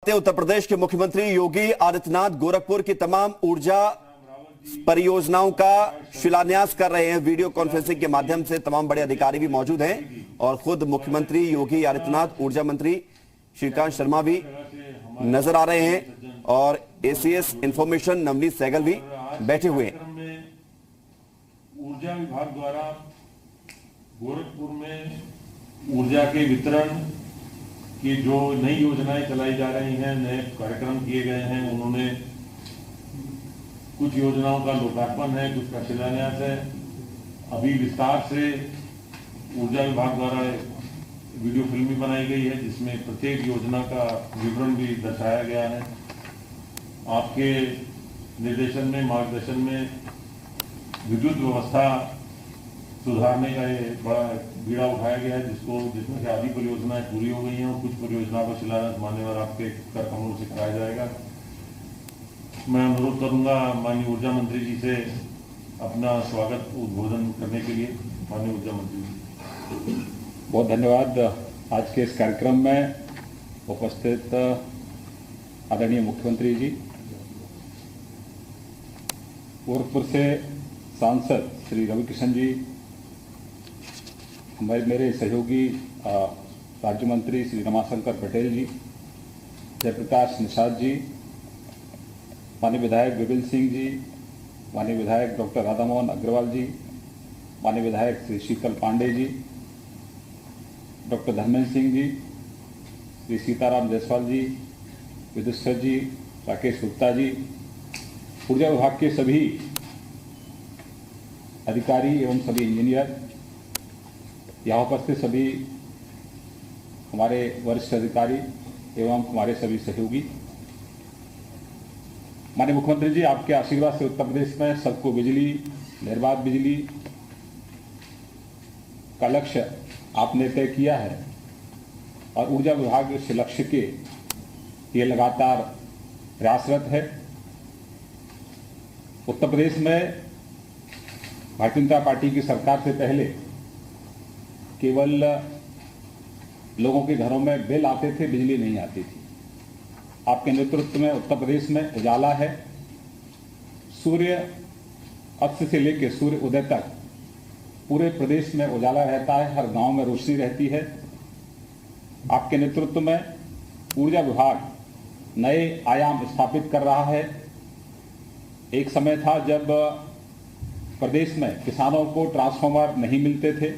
उत्तर प्रदेश के मुख्यमंत्री योगी आदित्यनाथ गोरखपुर की तमाम ऊर्जा परियोजनाओं का शिलान्यास कर रहे हैं। वीडियो कॉन्फ्रेंसिंग के माध्यम से तमाम बड़े अधिकारी भी मौजूद हैं और खुद मुख्यमंत्री योगी आदित्यनाथ, ऊर्जा मंत्री श्रीकांत शर्मा भी नजर आ रहे हैं और एसीएस इंफॉर्मेशन नवनीत सहगल भी बैठे हुए हैं। ऊर्जा विभाग द्वारा गोरखपुर में ऊर्जा के वितरण की जो नई योजनाएं चलाई जा रही हैं, नए कार्यक्रम किए गए हैं, उन्होंने कुछ योजनाओं का लोकार्पण है, कुछ का शिलान्यास है। अभी विस्तार से ऊर्जा विभाग द्वारा वीडियो फिल्म भी बनाई गई है जिसमें प्रत्येक योजना का विवरण भी दर्शाया गया है। आपके निर्देशन में, मार्गदर्शन में विद्युत व्यवस्था सुधारने का ये बड़ा बीड़ा उठाया गया है, जिसमें से आधी परियोजनाएं पूरी हो गई हैं और कुछ परियोजनाओं का शिलान्यास मान्यवर आपके कर कमलों से कराया जाएगा। मैं अनुरोध करूंगा माननीय ऊर्जा मंत्री जी से अपना स्वागत उद्बोधन करने के लिए। माननीय ऊर्जा मंत्री जी, बहुत धन्यवाद। आज के इस कार्यक्रम में उपस्थित आदरणीय मुख्यमंत्री जी, गोरखपुर से सांसद श्री रविकिशन जी, मेरे सहयोगी राज्य मंत्री श्री रमाशंकर पटेल जी, जयप्रकाश निषाद जी, माननीय विधायक विपिन सिंह जी, माननीय विधायक डॉक्टर राधामोहन अग्रवाल जी, माननीय विधायक श्री शीतल पांडे जी, डॉक्टर धर्मेंद्र सिंह जी, श्री सीताराम जायसवाल जी, विदुषर जी, राकेश गुप्ता जी, ऊर्जा विभाग के सभी अधिकारी एवं सभी इंजीनियर, यहाँ उपस्थित सभी हमारे वरिष्ठ अधिकारी एवं हमारे सभी सहयोगी। माननीय मुख्यमंत्री जी, आपके आशीर्वाद से उत्तर प्रदेश में सबको बिजली, निर्बाध बिजली का लक्ष्य आपने तय किया है और ऊर्जा विभाग इस लक्ष्य के लिए लगातार प्रयासरत है। उत्तर प्रदेश में भारतीय जनता पार्टी की सरकार से पहले केवल लोगों के घरों में बिल आते थे, बिजली नहीं आती थी। आपके नेतृत्व में उत्तर प्रदेश में उजाला है। सूर्य अस्त से लेकर सूर्य उदय तक पूरे प्रदेश में उजाला रहता है, हर गांव में रोशनी रहती है। आपके नेतृत्व में ऊर्जा विभाग नए आयाम स्थापित कर रहा है। एक समय था जब प्रदेश में किसानों को ट्रांसफार्मर नहीं मिलते थे,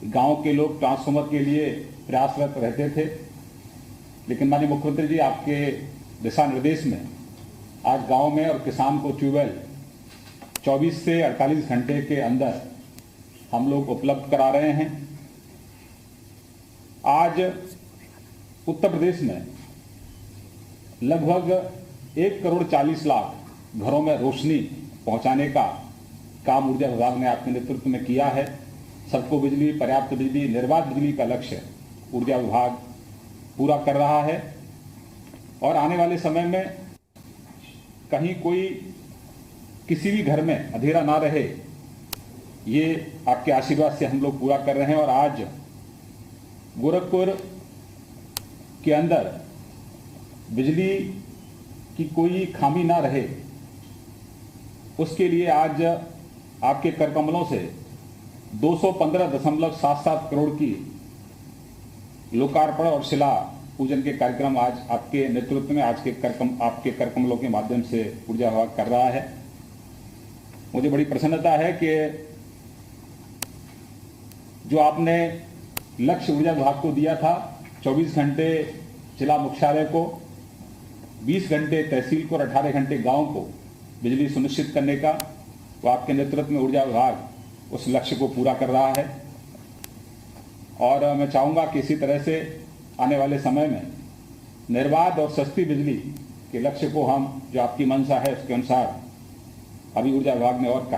गांव के लोग ट्रांसफार्मर के लिए प्रयासरत रहते थे, लेकिन माननीय मुख्यमंत्री जी, आपके दिशा निर्देश में आज गांव में और किसान को ट्यूबवेल 24 से 48 घंटे के अंदर हम लोग उपलब्ध करा रहे हैं। आज उत्तर प्रदेश में लगभग 1,40,00,000 घरों में रोशनी पहुंचाने का काम ऊर्जा विभाग ने आपके नेतृत्व में किया है। सबको बिजली, पर्याप्त बिजली, निर्बाध बिजली का लक्ष्य ऊर्जा विभाग पूरा कर रहा है और आने वाले समय में कहीं कोई किसी भी घर में अंधेरा ना रहे, ये आपके आशीर्वाद से हम लोग पूरा कर रहे हैं। और आज गोरखपुर के अंदर बिजली की कोई खामी ना रहे, उसके लिए आज आपके कर कमलों से 215.77 करोड़ की लोकार्पण और शिला पूजन के कार्यक्रम आज आपके नेतृत्व में आपके कर कमलों के माध्यम से ऊर्जा विभाग कर रहा है। मुझे बड़ी प्रसन्नता है कि जो आपने लक्ष्य ऊर्जा विभाग को दिया था, 24 घंटे जिला मुख्यालय को, 20 घंटे तहसील को और 18 घंटे गांव को बिजली सुनिश्चित करने का, वो आपके नेतृत्व में ऊर्जा विभाग उस लक्ष्य को पूरा कर रहा है। और मैं चाहूँगा कि इसी तरह से आने वाले समय में निर्बाध और सस्ती बिजली के लक्ष्य को हम, जो आपकी मंशा है उसके अनुसार अभी ऊर्जा विभाग ने और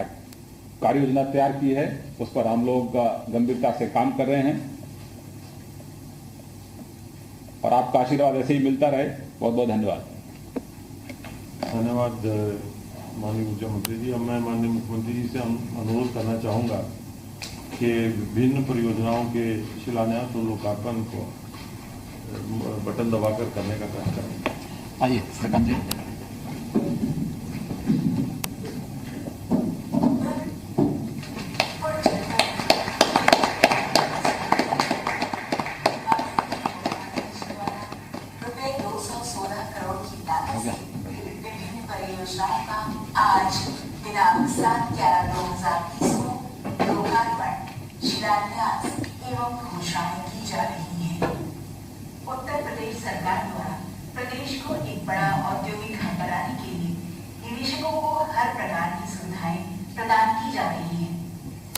कार्य योजना तैयार की है, उस पर हम लोग गंभीरता से काम कर रहे हैं और आपका आशीर्वाद ऐसे ही मिलता रहे। बहुत बहुत धन्यवाद। धन्यवाद माननीय ऊर्जा मंत्री जी। अब मैं माननीय मुख्यमंत्री जी से अनुरोध करना चाहूँगा कि विभिन्न परियोजनाओं के शिलान्यास और लोकार्पण को बटन दबाकर करने का प्रयास करें। आइए प्रकाश जी। परियोजनाओं का आज दिनांक 7/11/2020 को लोकार्पण, शिलान्यास एवं घोषणाएं की जा रही हैं। उत्तर प्रदेश सरकार द्वारा प्रदेश को एक बड़ा औद्योगिक हब बनाने के लिए निवेशकों को हर प्रकार की सुविधाएं प्रदान की जा रही हैं,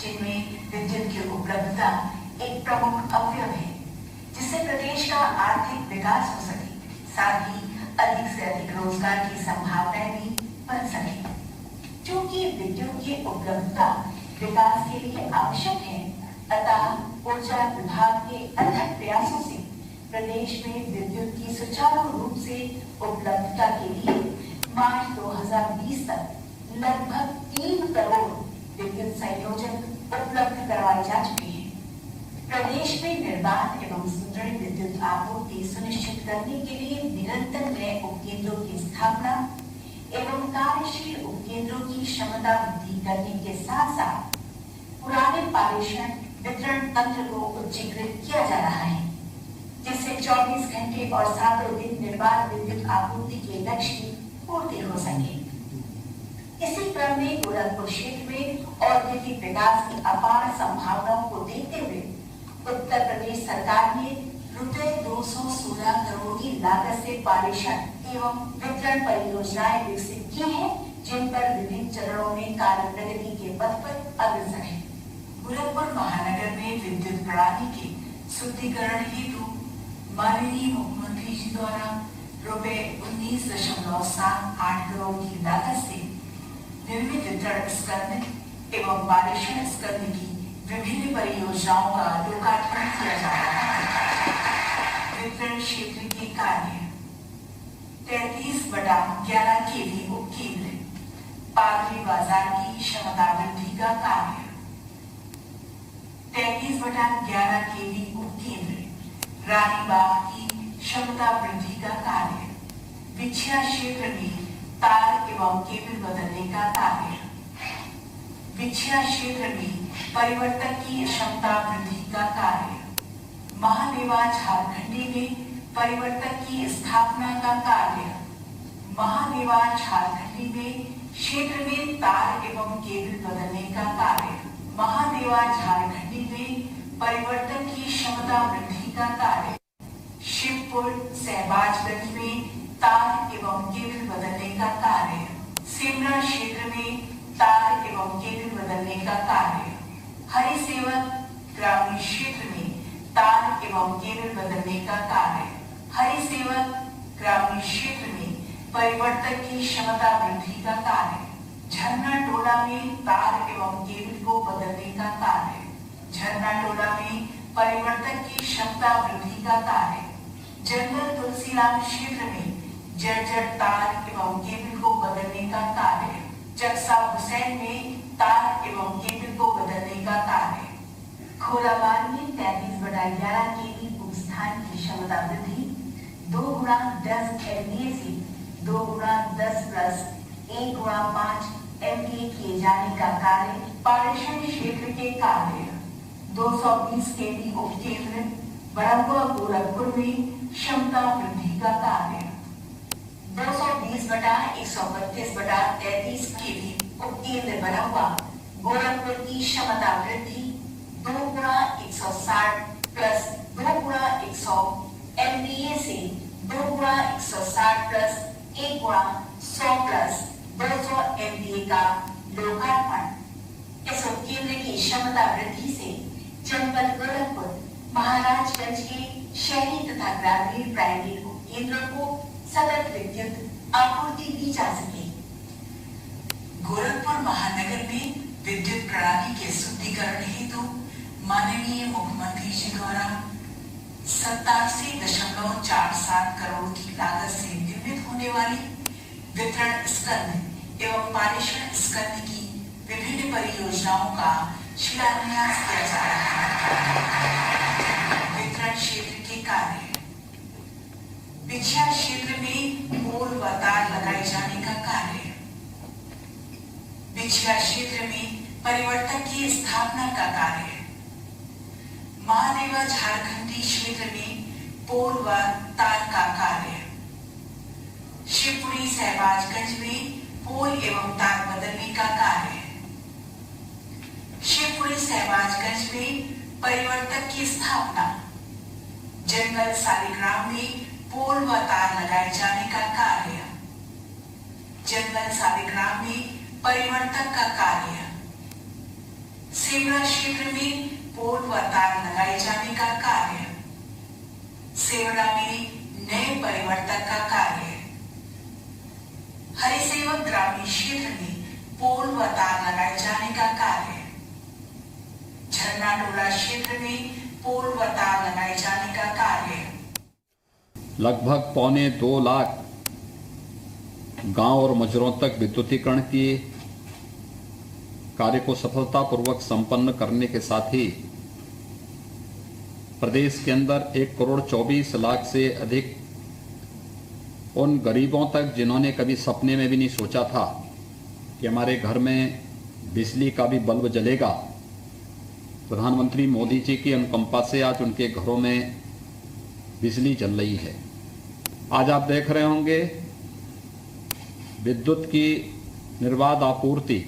जिनमें विद्युत की उपलब्धता एक प्रमुख अवयव है, जिससे प्रदेश का आर्थिक विकास हो सके, साथ ही अधिक से अधिक रोजगार की संभावनाएं भी बन सके। क्योंकि विद्युत की उपलब्धता विकास के लिए आवश्यक है, अतः ऊर्जा विभाग के अथक प्रयासों से प्रदेश में विद्युत की सुचारू रूप से उपलब्धता के लिए मार्च 2020 तक लगभग 3 करोड़ विद्युत संयोजन उपलब्ध करवाए जा चुके हैं। प्रदेश में निर्बाध एवं सुदृढ़ विद्युत आपूर्ति सुनिश्चित करने के लिए निरंतर नए उपकेंद्रों की स्थापना एवं कार्यशील उपकेंद्रों की क्षमता वृद्धि करने के साथ साथ पुराने पारेषण वितरण तंत्र को उच्चीकृत किया जा रहा है, जिससे 24 घंटे और 7 दिन निर्बाध विद्युत आपूर्ति के लक्ष्य की पूर्ति हो सके। इसी क्रम में गोरखपुर क्षेत्र में औद्योगिक विकास की अपार संभावनाओं को देखते हुए उत्तर प्रदेश सरकार ने ₹216 करोड़ की लागत से पारेषण एवं वितरण परियोजनाएं विकसित की हैं, जिन पर विभिन्न चरणों में कार्य प्रगति के पथ पर अग्रसर है। गोरखपुर महानगर में विद्युत प्रणाली के शुद्धिकरण हेतु माननीय मुख्यमंत्री जी द्वारा ₹19.78 करोड़ की लागत से निर्मित वितरण स्कंध एवं पारेषण स्कंध की विभिन्न परियोजनाओं का लोकार्पण किया जा रहा है। वितरण क्षेत्र के कार्य 33/11 केवी उपकेंद्र, पादरी बाजार की क्षमता वृद्धि का कार्य, 33/11 केवी उपकेंद्र, रानीबाग की क्षमता वृद्धि का कार्य, बिछिया क्षेत्र में तार एवं केबल बदलने का कार्य, बिछिया क्षेत्र में परिवर्तक की क्षमता वृद्धि का कार्य, महादेवा झारखंडी में परिवर्तक की स्थापना का कार्य, महादेवा झारखंडी में क्षेत्र में तार एवं केबल बदलने का कार्य, महादेवा झारखंडी में परिवर्तक की क्षमता वृद्धि का कार्य, शिवपुर सहबाजगंज में तार एवं केबल बदलने का कार्य, सिमरा क्षेत्र में तार एवं केबल बदलने का कार्य, हरिसेवक ग्रामीण क्षेत्र में तार एवं केबल बदलने का कार्य, हरिसेवक ग्रामीण क्षेत्र में परिवर्तक की क्षमता वृद्धि का कार्य, झरना टोला में तार एवं केबल को बदलने का कार्य, झरना टोला में परिवर्तक की क्षमता वृद्धि का कार्य, जंगल तुलसीराम क्षेत्र में जर्जर तार एवं केबल को बदलने का कार्य, चक्सा हुसैन में तार एवं केबल को बदलने का कार्य, खोलाबाद में 33/11 केवी उपस्थान की क्षमता वृद्धि 2x10 MVA से 2x10+1x5 MVA किए जाने का कार्य, पारेषण क्षेत्र के कार्य, 220 केवी उपकेंद्र बड़ागुआ गोरखपुर में क्षमता वृद्धि का कार्य, 220/132/33 केवी उपकेंद्र बड़ागुआ गोरखपुर की क्षमता वृद्धि 2x160+2x100 MVA से 2x160+1x100+200 MVA का लोकार्पण। इस उपकेंद्र की क्षमता वृद्धि से जनपद गोरखपुर महाराजगंज के शहरी तथा ग्रामीण प्राइमरी उपकेंद्रों को सतत विद्युत आपूर्ति दी जा सके। गोरखपुर महानगर में विद्युत प्रणाली के शुद्धिकरण हेतु माननीय मुख्यमंत्री जी द्वारा 87.47 करोड़ की लागत से निर्मित होने वाली वितरण स्कंध एवं पारेषण स्कंध की विभिन्न परियोजनाओं का शिलान्यास किया जा रहा है। वितरण क्षेत्र के कार्य, बिछिया क्षेत्र में लगाए जाने का कार्य, बिछड़ा क्षेत्र में परिवर्तन की स्थापना का कार्य, महादेवा झारखंडी क्षेत्र में पोल व तार का कार्य, शिवपुरी सहबाजगंज में पोल एवं तार बदलने का कार्य, शिवपुरी सहबाजगंज में परिवर्तन की स्थापना, जंगल सालिग्राम में पोल व तार लगाए जाने का कार्य, जंगल सालिग्राम में परिवर्तन का कार्य, सेवरा क्षेत्र में पोल व तार लगाए जाने का कार्य, सेवरा में नए परिवर्तन का कार्य, हरिसेवक ग्रामीण क्षेत्र में पोल व तार लगाए जाने का कार्य, झरना टोला क्षेत्र में पोल व तार लगाए जाने का कार्य। लगभग 2.25 लाख गांव और मजरों तक विद्युतीकरण के कार्य को सफलतापूर्वक संपन्न करने के साथ ही प्रदेश के अंदर 1,24,00,000 से अधिक उन गरीबों तक जिन्होंने कभी सपने में भी नहीं सोचा था कि हमारे घर में बिजली का भी बल्ब जलेगा, प्रधानमंत्री मोदी जी की अनुकंपा से आज उनके घरों में बिजली जल रही है। आज आप देख रहे होंगे विद्युत की निर्बाध आपूर्ति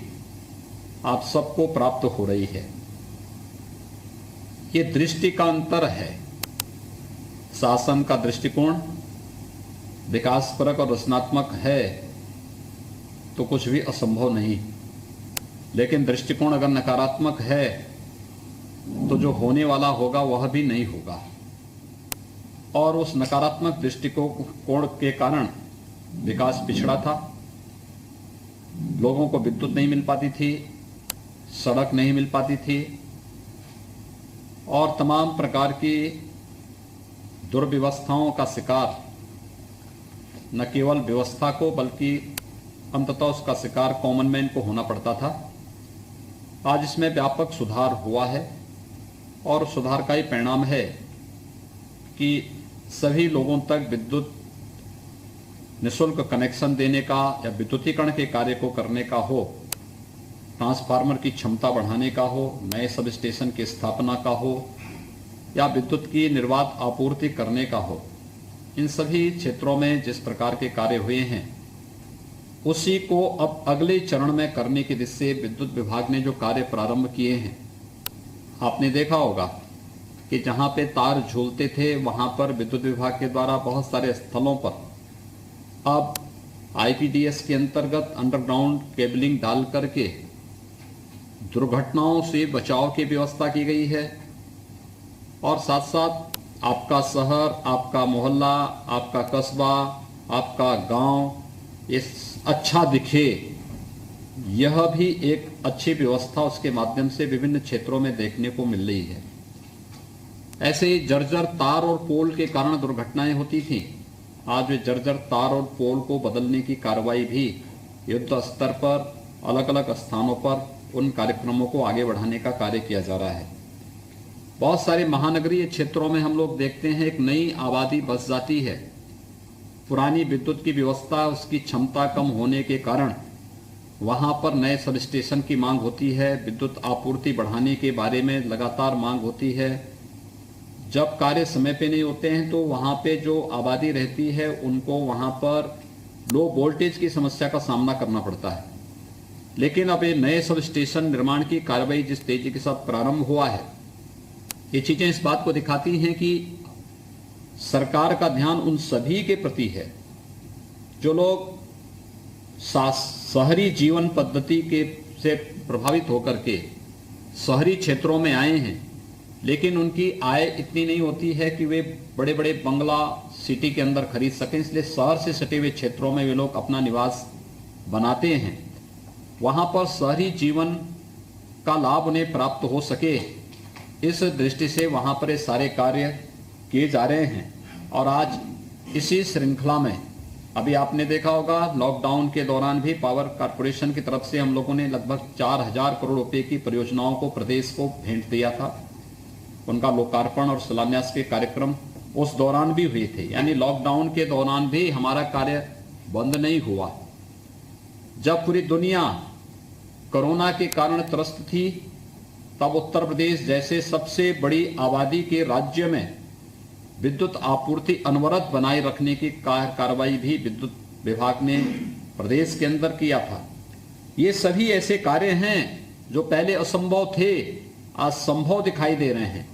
आप सबको प्राप्त हो रही है। ये दृष्टि का अंतर है। शासन का दृष्टिकोण विकासपरक और रचनात्मक है तो कुछ भी असंभव नहीं, लेकिन दृष्टिकोण अगर नकारात्मक है तो जो होने वाला होगा वह भी नहीं होगा। और उस नकारात्मक दृष्टिकोण के कारण विकास पिछड़ा था, लोगों को विद्युत नहीं मिल पाती थी, सड़क नहीं मिल पाती थी और तमाम प्रकार की दुर्व्यवस्थाओं का शिकार न केवल व्यवस्था को बल्कि अंततः उसका शिकार कॉमन मैन को होना पड़ता था। आज इसमें व्यापक सुधार हुआ है और सुधार का ही परिणाम है कि सभी लोगों तक विद्युत निःशुल्क कनेक्शन देने का या विद्युतीकरण के कार्य को करने का हो, ट्रांसफार्मर की क्षमता बढ़ाने का हो, नए सब स्टेशन की स्थापना का हो या विद्युत की निर्बाध आपूर्ति करने का हो, इन सभी क्षेत्रों में जिस प्रकार के कार्य हुए हैं उसी को अब अगले चरण में करने की दिशा से विद्युत विभाग ने जो कार्य प्रारंभ किए हैं, आपने देखा होगा कि जहां पे तार झूलते थे वहां पर विद्युत विभाग के द्वारा बहुत सारे स्थलों पर अब आईपीडीएस के अंतर्गत अंडरग्राउंड केबलिंग डाल करके दुर्घटनाओं से बचाव की व्यवस्था की गई है और साथ साथ आपका शहर, आपका मोहल्ला, आपका कस्बा, आपका गांव ये अच्छा दिखे, यह भी एक अच्छी व्यवस्था उसके माध्यम से विभिन्न क्षेत्रों में देखने को मिल रही है। ऐसे ही जर्जर तार और पोल के कारण दुर्घटनाएं होती थी, आज वे जर्जर तार और पोल को बदलने की कार्रवाई भी युद्ध स्तर पर अलग अलग स्थानों पर उन कार्यक्रमों को आगे बढ़ाने का कार्य किया जा रहा है। बहुत सारे महानगरीय क्षेत्रों में हम लोग देखते हैं एक नई आबादी बस जाती है, पुरानी विद्युत की व्यवस्था उसकी क्षमता कम होने के कारण वहां पर नए सब स्टेशन की मांग होती है, विद्युत आपूर्ति बढ़ाने के बारे में लगातार मांग होती है। जब कार्य समय पे नहीं होते हैं तो वहां पे जो आबादी रहती है उनको वहां पर लो वोल्टेज की समस्या का सामना करना पड़ता है। लेकिन अब ये नए सब स्टेशन निर्माण की कार्रवाई जिस तेजी के साथ प्रारंभ हुआ है, ये चीजें इस बात को दिखाती हैं कि सरकार का ध्यान उन सभी के प्रति है जो लोग शहरी जीवन पद्धति के से प्रभावित होकर के शहरी क्षेत्रों में आए हैं, लेकिन उनकी आय इतनी नहीं होती है कि वे बड़े बड़े बंगला सिटी के अंदर खरीद सकें, इसलिए शहर से सटे हुए क्षेत्रों में वे लोग अपना निवास बनाते हैं। वहां पर शहरी जीवन का लाभ उन्हें प्राप्त हो सके, इस दृष्टि से वहां पर ये सारे कार्य किए जा रहे हैं। और आज इसी श्रृंखला में अभी आपने देखा होगा लॉकडाउन के दौरान भी पावर कॉर्पोरेशन की तरफ से हम लोगों ने लगभग 4,000 करोड़ रुपए की परियोजनाओं को प्रदेश को भेंट दिया था। उनका लोकार्पण और शिलान्यास के कार्यक्रम उस दौरान भी हुए थे, यानी लॉकडाउन के दौरान भी हमारा कार्य बंद नहीं हुआ। जब पूरी दुनिया कोरोना के कारण त्रस्त थी, तब उत्तर प्रदेश जैसे सबसे बड़ी आबादी के राज्य में विद्युत आपूर्ति अनवरत बनाए रखने की कार्रवाई भी विद्युत विभाग ने प्रदेश के अंदर किया था। ये सभी ऐसे कार्य हैं जो पहले असंभव थे, आज संभव दिखाई दे रहे हैं।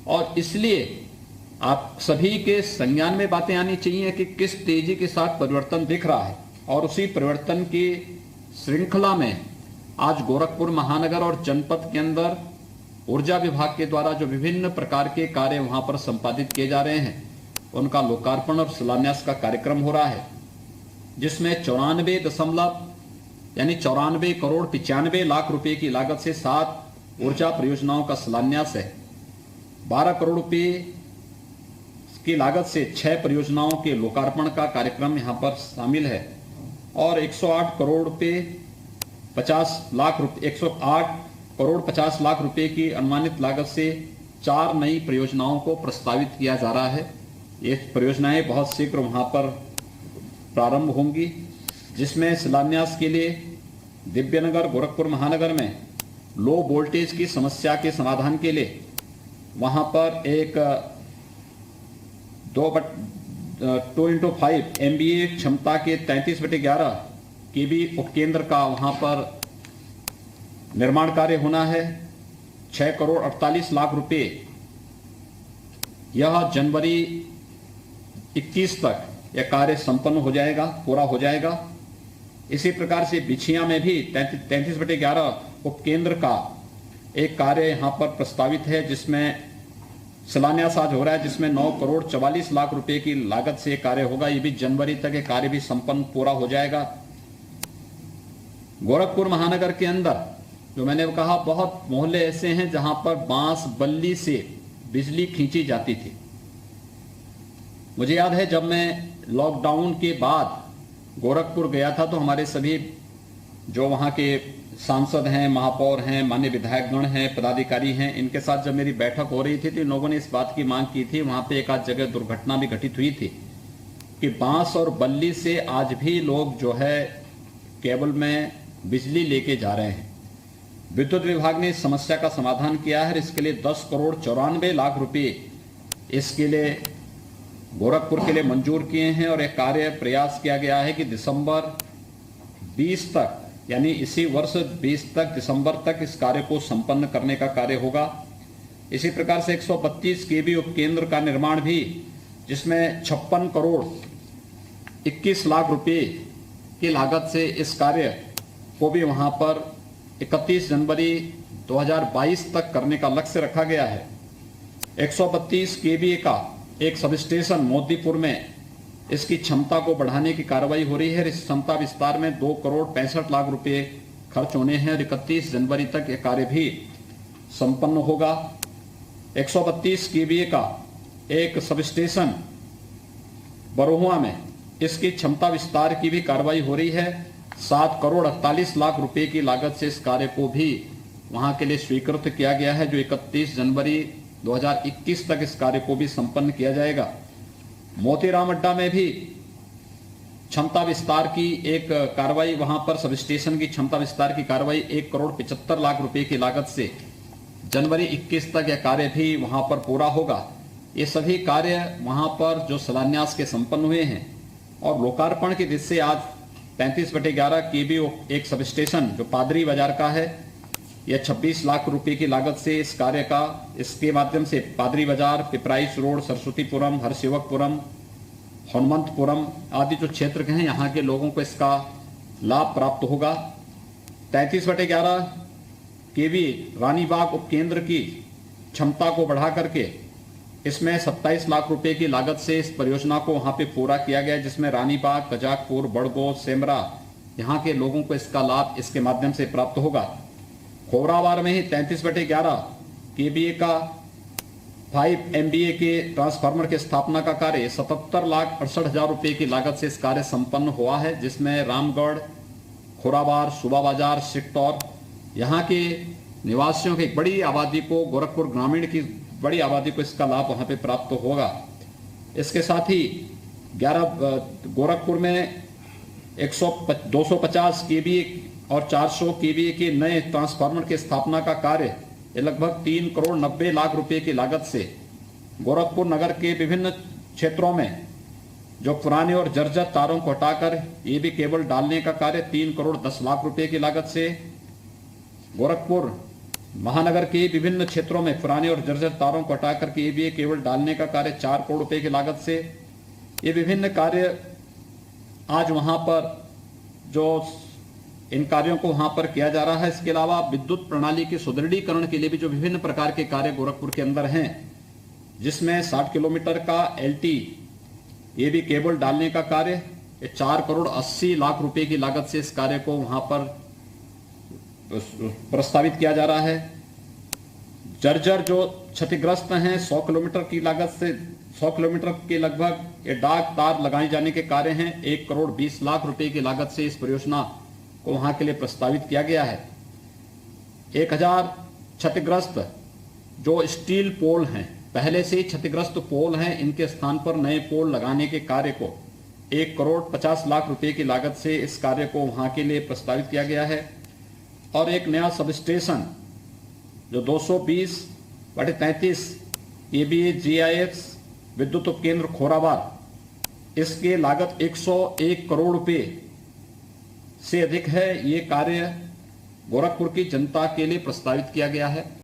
और इसलिए आप सभी के संज्ञान में बातें आनी चाहिए कि किस तेजी के साथ परिवर्तन दिख रहा है, और उसी परिवर्तन की श्रृंखला में आज गोरखपुर महानगर और जनपद के अंदर ऊर्जा विभाग के द्वारा जो विभिन्न प्रकार के कार्य वहां पर संपादित किए जा रहे हैं, उनका लोकार्पण और शिलान्यास का कार्यक्रम हो रहा है, जिसमें 94 करोड़ 95 लाख रुपए की लागत से 7 ऊर्जा परियोजनाओं का शिलान्यास है। 12 करोड़ रुपए की लागत से 6 परियोजनाओं के लोकार्पण का कार्यक्रम यहां पर शामिल है, और 108 करोड़ 50 लाख रुपए की अनुमानित लागत से 4 नई परियोजनाओं को प्रस्तावित किया जा रहा है। ये परियोजनाएं बहुत शीघ्र वहां पर प्रारंभ होंगी, जिसमें शिलान्यास के लिए दिव्यनगर गोरखपुर महानगर में लो वोल्टेज की समस्या के समाधान के लिए वहां पर एक 2x5 MVA क्षमता के 33/11 केवी उपकेंद्र का वहां पर निर्माण कार्य होना है। 6 करोड़ 48 लाख रुपए यह जनवरी 21 तक यह कार्य संपन्न हो जाएगा, पूरा हो जाएगा। इसी प्रकार से बिछिया में भी 33/11 उपकेंद्र का एक कार्य यहां पर प्रस्तावित है, जिसमें शिलान्यास आज हो रहा है, जिसमें 9 करोड़ 44 लाख रुपए की लागत से कार्य होगा। ये भी जनवरी तक ये कार्य भी संपन्न पूरा हो जाएगा। गोरखपुर महानगर के अंदर जो मैंने कहा, बहुत मोहल्ले ऐसे हैं जहां पर बांस बल्ली से बिजली खींची जाती थी। मुझे याद है जब मैं लॉकडाउन के बाद गोरखपुर गया था, तो हमारे सभी जो वहां के सांसद हैं, महापौर हैं, मान्य विधायकगण हैं, पदाधिकारी हैं, इनके साथ जब मेरी बैठक हो रही थी तो इन लोगों ने इस बात की मांग की थी। वहां पे एक आध जगह दुर्घटना भी घटित हुई थी कि बांस और बल्ली से आज भी लोग जो है केबल में बिजली लेके जा रहे हैं। विद्युत विभाग ने इस समस्या का समाधान किया है। इसके लिए 10 करोड़ 94 लाख रुपए इसके लिए गोरखपुर के लिए मंजूर किए हैं, और एक कार्य प्रयास किया गया है कि दिसंबर 20 तक, यानी इसी वर्ष 20 तक, दिसंबर तक इस कार्य को संपन्न करने का कार्य होगा। इसी प्रकार से 132 केवी उपकेंद्र का निर्माण भी, जिसमें 56 करोड़ 21 लाख रुपए की लागत से इस कार्य को भी वहां पर 31 जनवरी 2022 तक करने का लक्ष्य रखा गया है। 132 केवीए का एक सबस्टेशन मोदीपुर में इसकी क्षमता को बढ़ाने की कार्रवाई हो रही है। इस क्षमता विस्तार में 2 करोड़ 65 लाख रुपए खर्च होने हैं, और 31 जनवरी तक यह कार्य भी संपन्न होगा। 132 केवीए का एक सबस्टेशन बरोहुआ में इसकी क्षमता विस्तार की भी कार्रवाई हो रही है। 7 करोड़ 48 लाख रुपए की लागत से इस कार्य को भी वहां के लिए स्वीकृत किया गया है, जो 31 जनवरी 2021 तक इस कार्य को भी संपन्न किया जाएगा। मोतीराम अड्डा में भी क्षमता विस्तार की एक कार्रवाई, वहां पर सबस्टेशन की क्षमता विस्तार की कार्रवाई 1 करोड़ 75 लाख रुपए की लागत से जनवरी 21 तक यह कार्य भी वहां पर पूरा होगा। ये सभी कार्य वहां पर जो शिलान्यास के संपन्न हुए हैं, और लोकार्पण की दृष्टि से आज 35/11 केवी एक सबस्टेशन जो पादरी बाजार का है, यह 26 लाख रुपए की लागत से इस कार्य का, इसके माध्यम से पादरी बाजार, पिपराइच रोड, सरस्वतीपुरम, हरसेवकपुरम, हनुमंतपुरम आदि जो क्षेत्र के हैं, यहाँ के लोगों को इसका लाभ प्राप्त होगा। 33/11 केवी रानीबाग उपकेंद्र की क्षमता को बढ़ा करके इसमें 27 लाख रुपए की लागत से इस परियोजना को वहां पे पूरा किया गया है, जिसमें रानीबाग, कजाकपुर, बड़गो, सेमरा यहाँ के लोगों को इसका लाभ इसके माध्यम से प्राप्त होगा। खोरावार में ही 33/11 केवीए का 5 MVA के ट्रांसफार्मर के स्थापना का कार्य 77 लाख 68 हजार रुपए की लागत से इस कार्य संपन्न हुआ है, जिसमें रामगढ़, खोरावार, सुबा बाजार, सिकटौर यहाँ के निवासियों की एक बड़ी आबादी को, गोरखपुर ग्रामीण की बड़ी आबादी को इसका लाभ वहां पे प्राप्त होगा। इसके साथ ही गोरखपुर में 250 केवीए और 400 केवीए के नए ट्रांसफार्मर की स्थापना का कार्य ये लगभग 3 करोड़ 90 लाख रुपए की लागत से गोरखपुर नगर के विभिन्न क्षेत्रों में जो पुराने और जर्जर तारों को हटाकर ये भी केबल डालने का कार्य 3 करोड़ 10 लाख रुपए की लागत से, गोरखपुर महानगर के विभिन्न क्षेत्रों में पुराने और जर्जर तारों को हटाकर के ये भी केबल डालने का कार्य 4 करोड़ रुपए की लागत से, ये विभिन्न कार्य आज वहां पर जो इन कार्यों को वहां पर किया जा रहा है। इसके अलावा विद्युत प्रणाली के सुदृढ़ीकरण के लिए भी जो विभिन्न प्रकार के कार्य गोरखपुर के अंदर हैं, जिसमें 60 किलोमीटर का LT ये भी केबल डालने का कार्य 4 करोड़ 80 लाख रुपए की लागत से इस कार्य को वहां पर प्रस्तावित किया जा रहा है। जर्जर जो क्षतिग्रस्त हैं 100 किलोमीटर की लागत से 100 किलोमीटर के लगभग ये डाक तार लगाए जाने के कार्य हैं 1 करोड़ 20 लाख रुपए की लागत से इस परियोजना को वहां के लिए प्रस्तावित किया गया है। 1000 क्षतिग्रस्त जो स्टील पोल हैं, पहले से ही क्षतिग्रस्त पोल हैं, इनके स्थान पर नए पोल लगाने के कार्य को 1 करोड़ 50 लाख रुपए की लागत से इस कार्य को वहां के लिए प्रस्तावित किया गया है। और एक नया सब स्टेशन जो 220/33 KVA GIS विद्युत उपकेंद्र खोराबार, इसके लागत 101 करोड़ रुपए से अधिक है। ये कार्य गोरखपुर की जनता के लिए प्रस्तावित किया गया है।